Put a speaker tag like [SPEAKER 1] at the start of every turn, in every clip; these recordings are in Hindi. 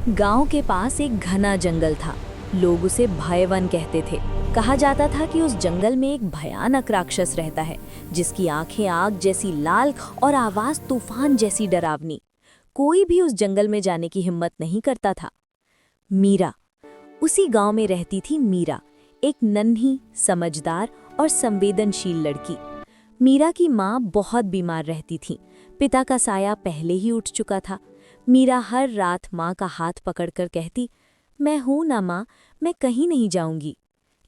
[SPEAKER 1] गांव के पास एक घना जंगल था। लोग उसे भयवन कहते थे। कहा जाता था कि उस जंगल में एक भयानक राक्षस रहता है, जिसकी आंखें आग जैसी लाल और आवाज तूफान जैसी डरावनी। कोई भी उस जंगल में जाने की हिम्मत नहीं करता था। मीरा, उसी गांव में रहती थी मीरा, एक नन्ही, समझदार और संवेदनशील लड़की। मीरा की माँ बहुत बीमार रहती थी। पिता का साया पहले ही उठ चुका था। मीरा हर रात माँ का हाथ पकड़कर कहती, मैं हूं ना माँ, मैं कहीं नहीं जाऊंगी।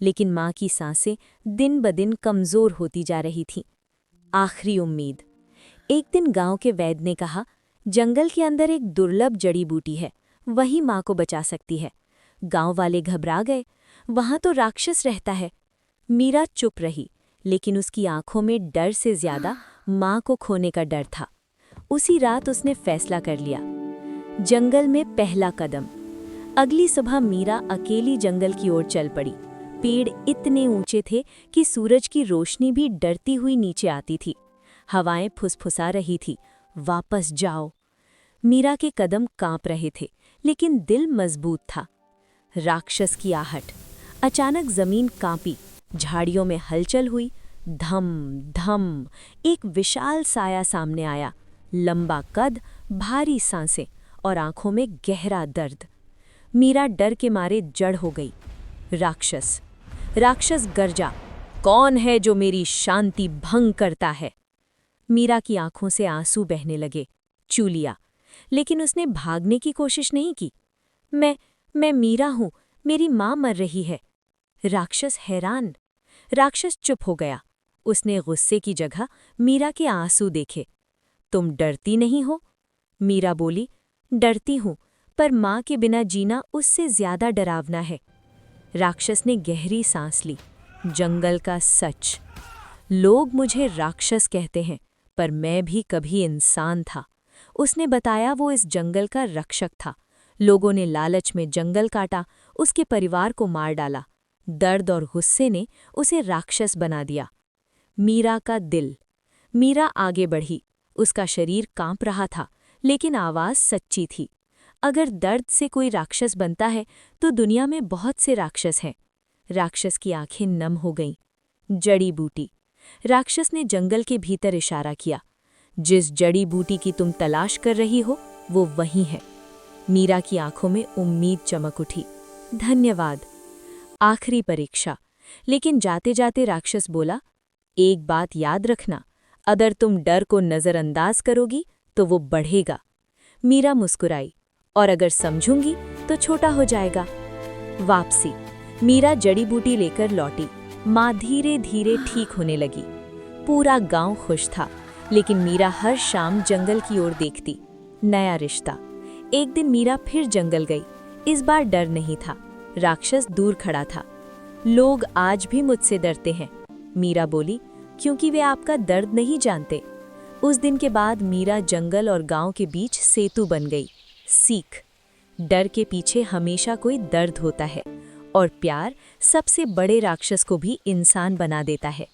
[SPEAKER 1] लेकिन माँ की सांसें दिन ब दिन कमजोर होती जा रही थीं। आखिरी उम्मीद। एक दिन गांव के वैद्य ने कहा, जंगल के अंदर एक दुर्लभ जड़ी बूटी है, वही माँ को बचा सकती है। गांव वाले घबरा गए, वहां तो राक्षस रहता है। मीरा चुप रही, लेकिन उसकी आंखों में डर से ज्यादा माँ को खोने का डर था। उसी रात उसने फैसला कर लिया। जंगल में पहला कदम। अगली सुबह मीरा अकेली जंगल की ओर चल पड़ी। पेड़ इतने ऊंचे थे कि सूरज की रोशनी भी डरती हुई नीचे आती थी। हवाएं फुसफुसा रही थी, वापस जाओ। मीरा के कदम कांप रहे थे, लेकिन दिल मजबूत था। राक्षस की आहट। अचानक जमीन कांपी, झाड़ियों में हलचल हुई। धम धम, एक विशाल साया सामने आया। लंबा कद, भारी सांसें और आंखों में गहरा दर्द। मीरा डर के मारे जड़ हो गई। राक्षस राक्षस गरजा, कौन है जो मेरी शांति भंग करता है? मीरा की आंखों से आंसू बहने लगे। चूलिया, लेकिन उसने भागने की कोशिश नहीं की। मैं मीरा हूं, मेरी मां मर रही है। राक्षस हैरान। राक्षस चुप हो गया। उसने गुस्से की जगह मीरा के आंसू देखे। तुम डरती नहीं हो? मीरा बोली, डरती हूं, पर मां के बिना जीना उससे ज्यादा डरावना है। राक्षस ने गहरी सांस ली। जंगल का सच। लोग मुझे राक्षस कहते हैं, पर मैं भी कभी इंसान था। उसने बताया वो इस जंगल का रक्षक था। लोगों ने लालच में जंगल काटा, उसके परिवार को मार डाला। दर्द और गुस्से ने उसे राक्षस बना दिया। मीरा का दिल। मीरा आगे बढ़ी। उसका शरीर कांप रहा था, लेकिन आवाज सच्ची थी। अगर दर्द से कोई राक्षस बनता है, तो दुनिया में बहुत से राक्षस हैं। राक्षस की आंखें नम हो गईं। जड़ी बूटी। राक्षस ने जंगल के भीतर इशारा किया। जिस जड़ी बूटी की तुम तलाश कर रही हो, वो वही है। मीरा की आंखों में उम्मीद चमक उठी। धन्यवाद। आखिरी परीक्षा। लेकिन जाते जाते राक्षस बोला, एक बात याद रखना, अगर तुम डर को नजरअंदाज करोगी तो वो बढ़ेगा। मीरा मुस्कुराई, और अगर समझूंगी तो छोटा हो जाएगा। वापसी। मीरा जड़ी बूटी लेकर लौटी। माँ धीरे धीरे ठीक होने लगी। पूरा गांव खुश था, लेकिन मीरा हर शाम जंगल की ओर देखती। नया रिश्ता। एक दिन मीरा फिर जंगल गई। इस बार डर नहीं था। राक्षस दूर खड़ा था। लोग आज भी मुझसे डरते हैं, मीरा बोली, क्योंकि वे आपका दर्द नहीं जानते। उस दिन के बाद मीरा जंगल और गांव के बीच सेतु बन गई। सीख। डर के पीछे हमेशा कोई दर्द होता है, और प्यार सबसे बड़े राक्षस को भी इंसान बना देता है।